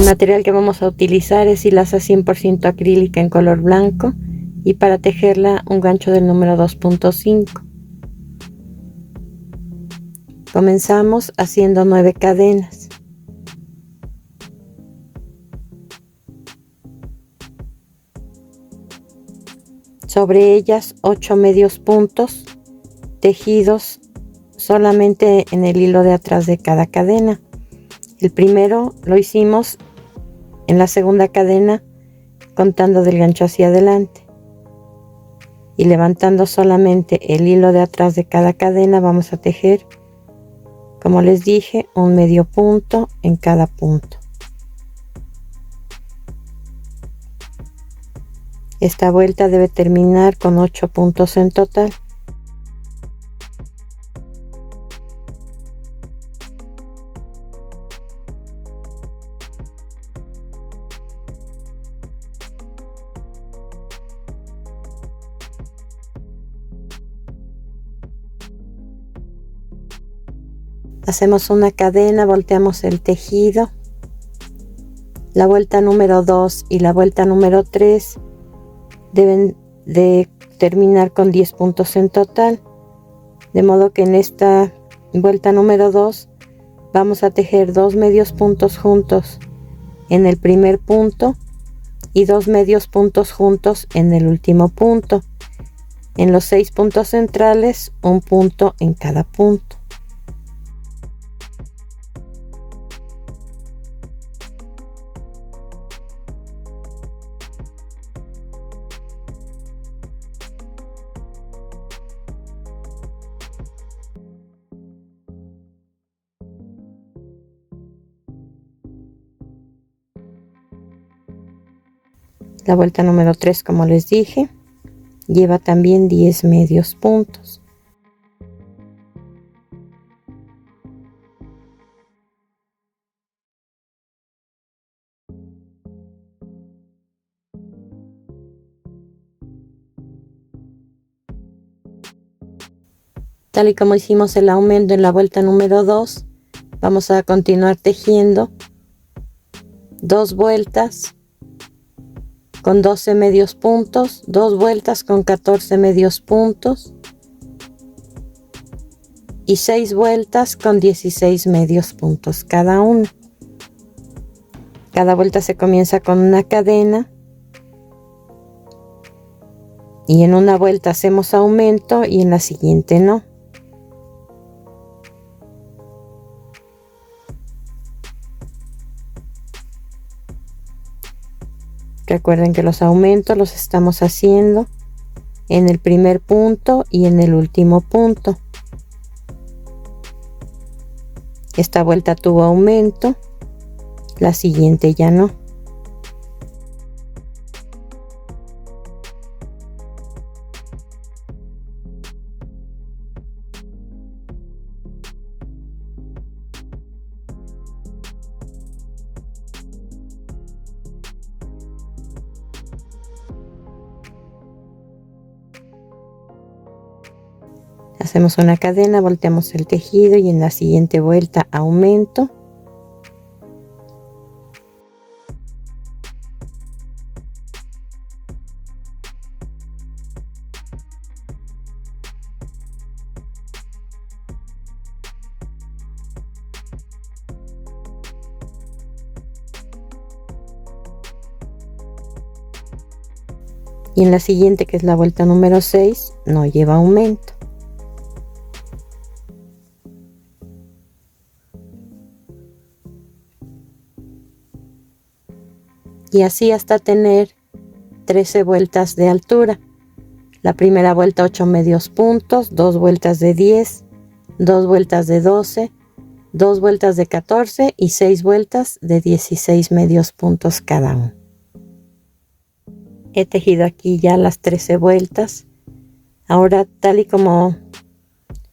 El material que vamos a utilizar es hilaza 100% acrílica en color blanco y para tejerla un gancho del número 2.5. Comenzamos haciendo 9 cadenas. Sobre ellas 8 medios puntos tejidos solamente en el hilo de atrás de cada cadena. El primero lo hicimos en la segunda cadena contando del gancho hacia adelante y levantando solamente el hilo de atrás de cada cadena vamos a tejer, como les dije, un medio punto en cada punto. Esta vuelta debe terminar con 8 puntos en total. Hacemos una cadena, volteamos el tejido. La vuelta número 2 y la vuelta número 3 deben de terminar con 10 puntos en total, de modo que en esta vuelta número 2 vamos a tejer 2 medios puntos juntos en el primer punto y 2 medios puntos juntos en el último punto. En los 6 puntos centrales, un punto en cada punto. La vuelta número 3, como les dije, lleva también 10 medios puntos. Tal y como hicimos el aumento en la vuelta número 2, vamos a continuar tejiendo 2 vueltas con 12 medios puntos, 2 vueltas con 14 medios puntos y 6 vueltas con 16 medios puntos cada una. Cada vuelta se comienza con una cadena y en una vuelta hacemos aumento y en la siguiente no. Recuerden que los aumentos los estamos haciendo en el primer punto y en el último punto. Esta vuelta tuvo aumento, la siguiente ya no. Hacemos una cadena, volteamos el tejido y en la siguiente vuelta aumento. Y en la siguiente, que es la vuelta número 6, no lleva aumento. Y así hasta tener 13 vueltas de altura. La primera vuelta 8 medios puntos, 2 vueltas de 10, 2 vueltas de 12, 2 vueltas de 14 y 6 vueltas de 16 medios puntos cada uno. He tejido aquí ya las 13 vueltas. Ahora, tal y como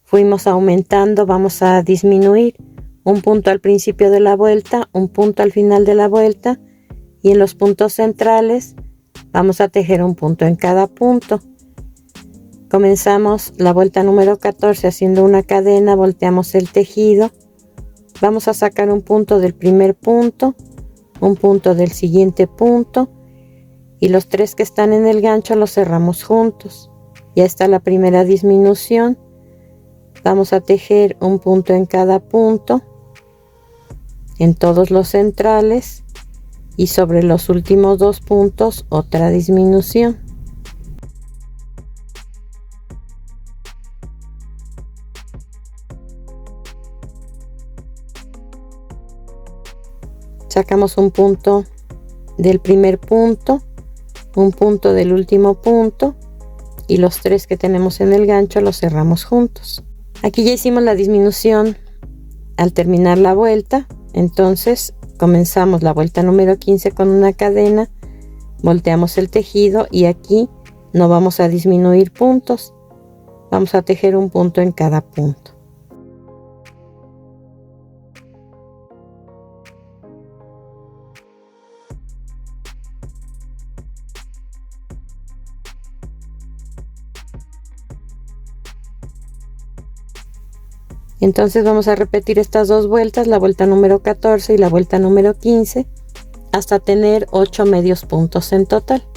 fuimos aumentando, vamos a disminuir un punto al principio de la vuelta, un punto al final de la vuelta, y en los puntos centrales vamos a tejer un punto en cada punto. Comenzamos la vuelta número 14 haciendo una cadena, volteamos el tejido, vamos a sacar un punto del primer punto, un punto del siguiente punto y los 3 que están en el gancho los cerramos juntos. Ya está la primera disminución. Vamos a tejer un punto en cada punto, en todos los centrales, y sobre los últimos 2 puntos otra disminución. Sacamos un punto del primer punto, un punto del último punto y los 3 que tenemos en el gancho los cerramos juntos. Aquí ya hicimos la disminución al terminar la vuelta, entonces comenzamos la vuelta número 15 con una cadena, volteamos el tejido y aquí no vamos a disminuir puntos, vamos a tejer un punto en cada punto. Entonces vamos a repetir estas 2 vueltas, la vuelta número 14 y la vuelta número 15, hasta tener 8 medios puntos en total.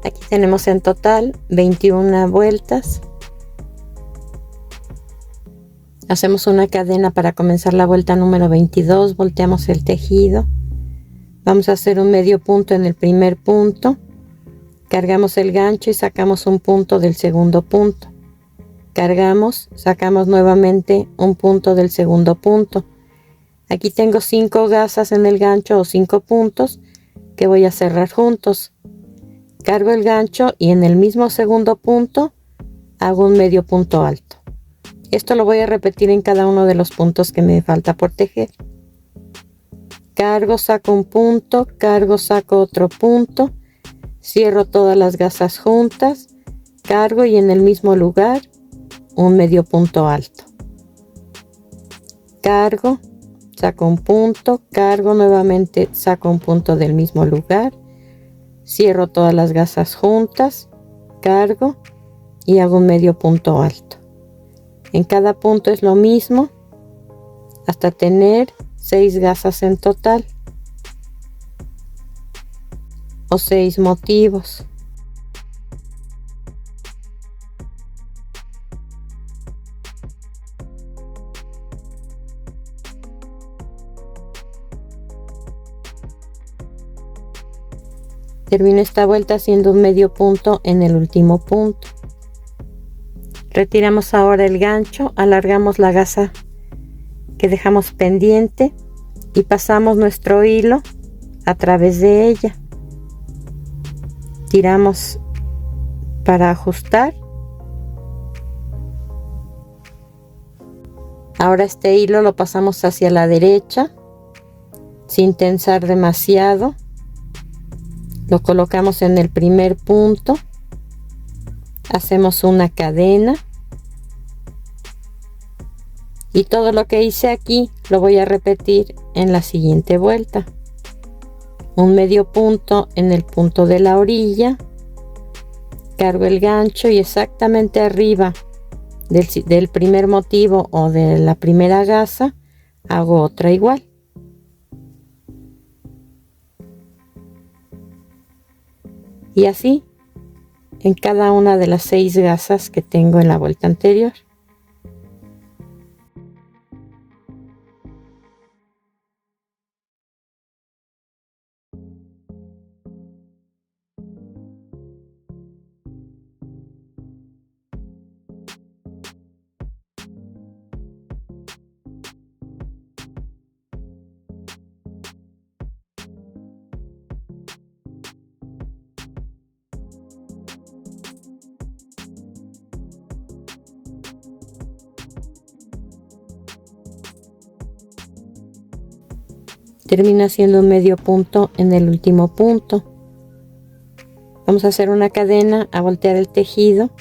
Aquí tenemos en total 21 vueltas. Hacemos una cadena para comenzar la vuelta número 22, volteamos el tejido. Vamos a hacer un medio punto en el primer punto, cargamos el gancho y sacamos un punto del segundo punto. Cargamos, sacamos nuevamente un punto del segundo punto. Aquí tengo 5 gasas en el gancho o 5 puntos que voy a cerrar juntos. Cargo el gancho y en el mismo segundo punto hago un medio punto alto. Esto lo voy a repetir en cada uno de los puntos que me falta por tejer. Cargo, saco un punto, cargo, saco otro punto, cierro todas las gasas juntas, cargo y en el mismo lugar un medio punto alto. Cargo, saco un punto, cargo nuevamente, saco un punto del mismo lugar, cierro todas las gasas juntas, cargo y hago un medio punto alto. En cada punto es lo mismo hasta tener 6 gasas en total o 6 motivos. Termino esta vuelta haciendo un medio punto en el último punto. Retiramos ahora el gancho, alargamos la gasa que dejamos pendiente y pasamos nuestro hilo a través de ella. Tiramos para ajustar. Ahora este hilo lo pasamos hacia la derecha sin tensar demasiado. Lo colocamos en el primer punto, hacemos una cadena y todo lo que hice aquí lo voy a repetir en la siguiente vuelta. Un medio punto en el punto de la orilla, cargo el gancho y exactamente arriba del primer motivo o de la primera gasa hago otra igual. Y así en cada una de las 6 gasas que tengo en la vuelta anterior. Termina haciendo un medio punto en el último punto. Vamos a hacer una cadena, a voltear el tejido,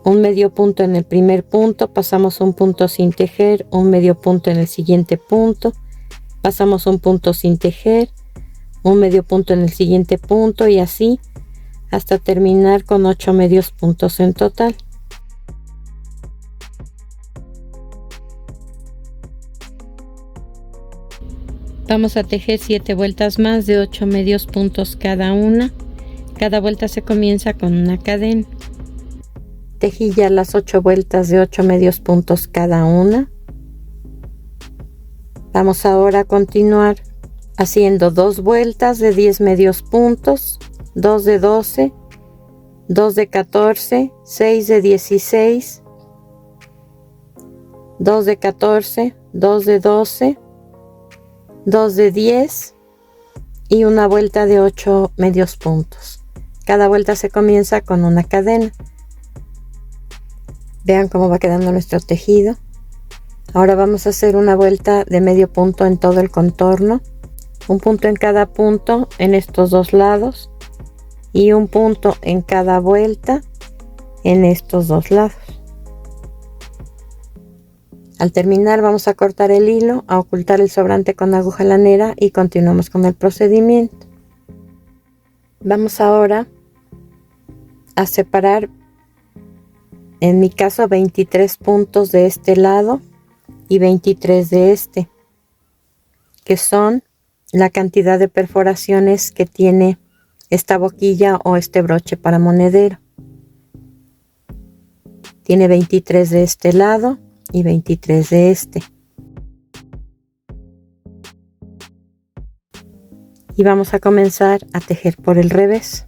un medio punto en el primer punto, pasamos un punto sin tejer, un medio punto en el siguiente punto, pasamos un punto sin tejer, un medio punto en el siguiente punto y así hasta terminar con 8 medios puntos en total. Vamos a tejer 7 vueltas más de 8 medios puntos cada una. Cada vuelta se comienza con una cadena. Tejí ya las 8 vueltas de 8 medios puntos cada una. Vamos ahora a continuar haciendo 2 vueltas de 10 medios puntos, 2 de 12, 2 de 14, 6 de 16, 2 de 14, 2 de 12, 2 de 10 y una vuelta de 8 medios puntos. Cada vuelta se comienza con una cadena. Vean cómo va quedando nuestro tejido. Ahora vamos a hacer una vuelta de medio punto en todo el contorno, un punto en cada punto en estos dos lados y un punto en cada vuelta en estos dos lados. Al terminar vamos a cortar el hilo, a ocultar el sobrante con aguja lanera y continuamos con el procedimiento. Vamos ahora a separar, en mi caso, 23 puntos de este lado y 23 de este, que son la cantidad de perforaciones que tiene esta boquilla o este broche para monedero. Tiene 23 de este lado y 23 de este. Y vamos a comenzar a tejer por el revés.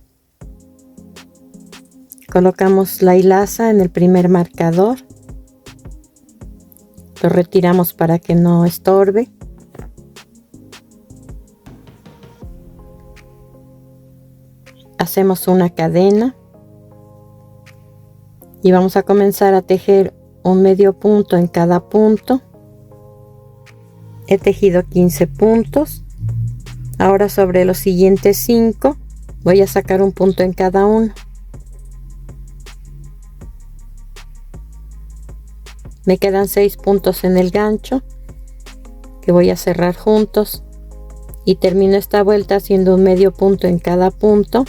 Colocamos la hilaza en el primer marcador. Lo retiramos para que no estorbe. Hacemos una cadena y vamos a comenzar a tejer un medio punto en cada punto. He tejido 15 puntos. Ahora sobre los siguientes 5 voy a sacar un punto en cada uno. Me quedan 6 puntos en el gancho que voy a cerrar juntos y termino esta vuelta haciendo un medio punto en cada punto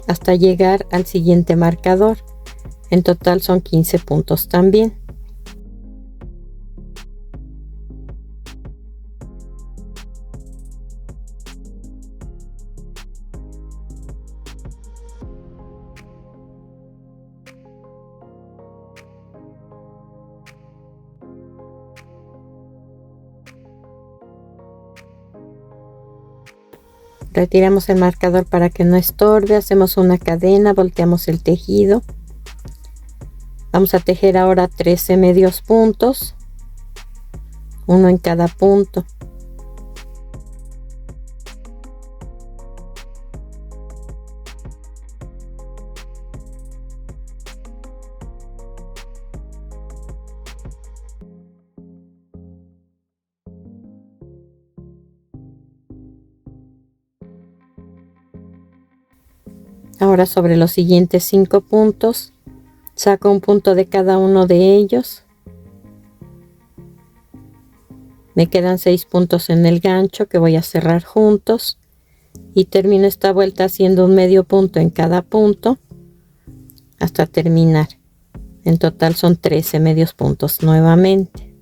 hasta llegar al siguiente marcador. En total son 15 puntos también. Retiramos el marcador para que no estorbe, hacemos una cadena, volteamos el tejido. Vamos a tejer ahora 13 medios puntos, uno en cada punto. Ahora sobre los siguientes 5 puntos saco un punto de cada uno de ellos. Me quedan 6 puntos en el gancho que voy a cerrar juntos y termino esta vuelta haciendo un medio punto en cada punto hasta terminar. En total son 13 medios puntos nuevamente.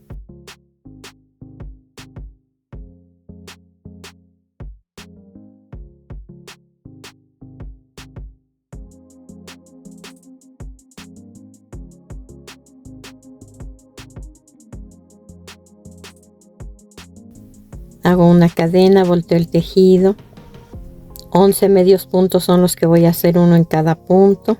Hago una cadena, volteo el tejido. 11 medios puntos son los que voy a hacer, uno en cada punto.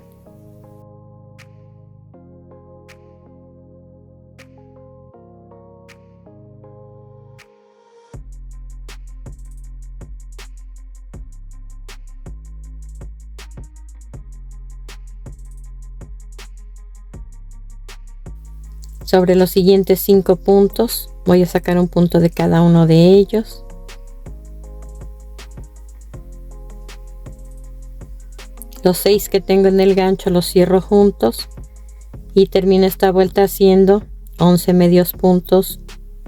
Sobre los siguientes 5 puntos voy a sacar un punto de cada uno de ellos. Los 6 que tengo en el gancho los cierro juntos y termino esta vuelta haciendo 11 medios puntos,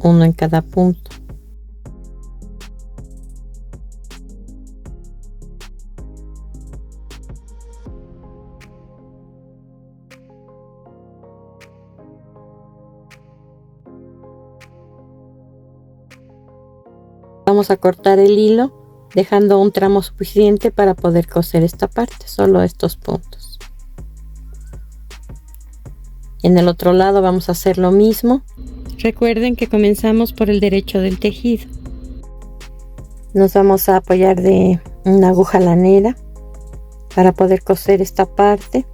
uno en cada punto. Vamos a cortar el hilo dejando un tramo suficiente para poder coser esta parte, solo estos puntos. En el otro lado vamos a hacer lo mismo. Recuerden que comenzamos por el derecho del tejido. Nos vamos a apoyar de una aguja lanera para poder coser esta parte.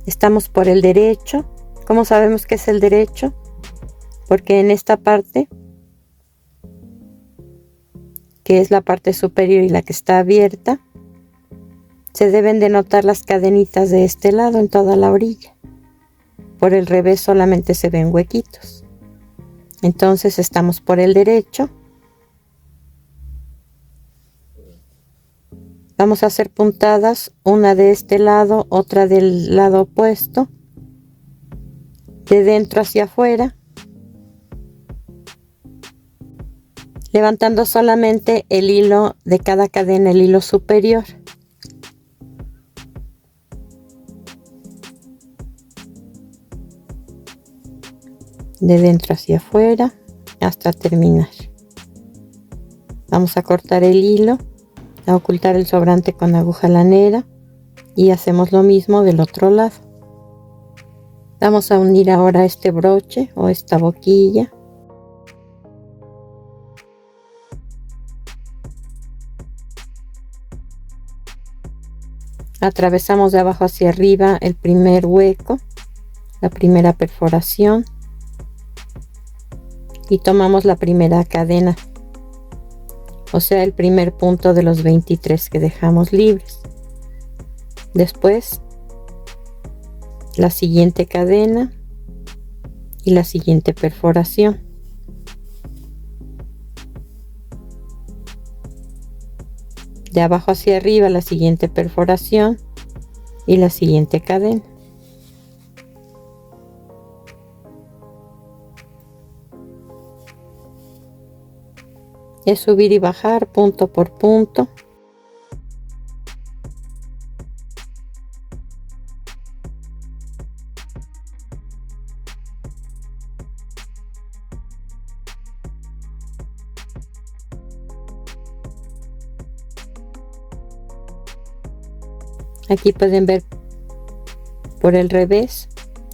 Estamos por el derecho. ¿Cómo sabemos que es el derecho? Porque en esta parte, que es la parte superior y la que está abierta, se deben de notar las cadenitas de este lado en toda la orilla. Por el revés solamente se ven huequitos. Entonces estamos por el derecho. Vamos a hacer puntadas, una de este lado, otra del lado opuesto, de dentro hacia afuera, levantando solamente el hilo de cada cadena, el hilo superior. De dentro hacia afuera hasta terminar. Vamos a cortar el hilo, a ocultar el sobrante con aguja lanera y hacemos lo mismo del otro lado. Vamos a unir ahora este broche o esta boquilla. Atravesamos de abajo hacia arriba el primer hueco, la primera perforación, y tomamos la primera cadena, o sea el primer punto de los 23 que dejamos libres. Después la siguiente cadena y la siguiente perforación. De abajo hacia arriba la siguiente perforación y la siguiente cadena. Es subir y bajar punto por punto. Aquí pueden ver por el revés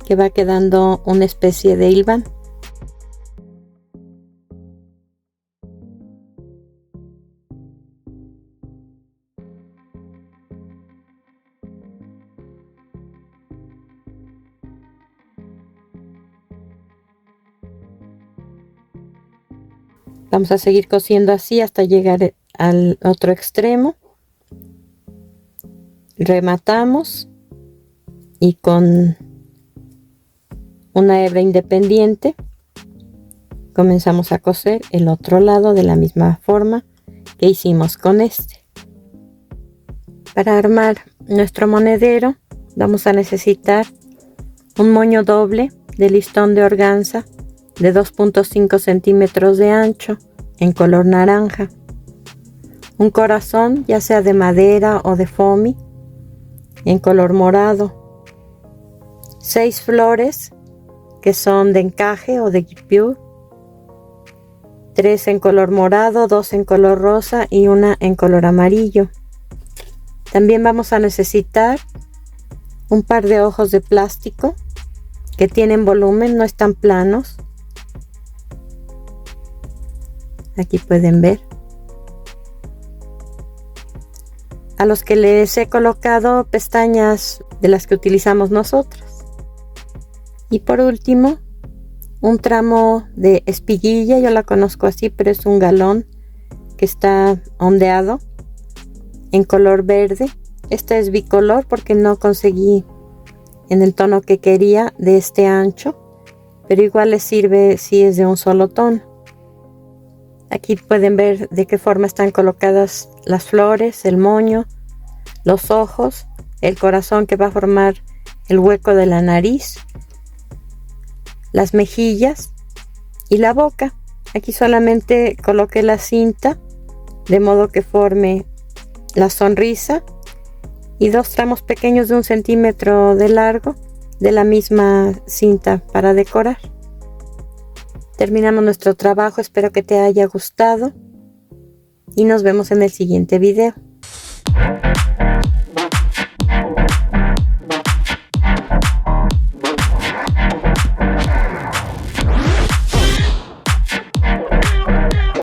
que va quedando una especie de hilván. Vamos a seguir cosiendo así hasta llegar al otro extremo. Rematamos y con una hebra independiente comenzamos a coser el otro lado de la misma forma que hicimos con este. Para armar nuestro monedero vamos a necesitar un moño doble de listón de organza de 2.5 centímetros de ancho en color naranja, un corazón ya sea de madera o de foamy en color morado, 6 flores que son de encaje o de guipure, 3 en color morado, 2 en color rosa y una en color amarillo. También vamos a necesitar un par de ojos de plástico que tienen volumen, no están planos. Aquí pueden ver. A los que les he colocado pestañas de las que utilizamos nosotras. Y por último, un tramo de espiguilla, yo la conozco así, pero es un galón que está ondeado en color verde. Esta es bicolor porque no conseguí en el tono que quería de este ancho, pero igual les sirve si es de un solo tono. Aquí pueden ver de qué forma están colocadas las flores, el moño, los ojos, el corazón que va a formar el hueco de la nariz, las mejillas y la boca. Aquí solamente coloqué la cinta de modo que forme la sonrisa y 2 tramos pequeños de 1 centímetro de largo de la misma cinta para decorar. Terminamos nuestro trabajo, espero que te haya gustado. y nos vemos en el siguiente video.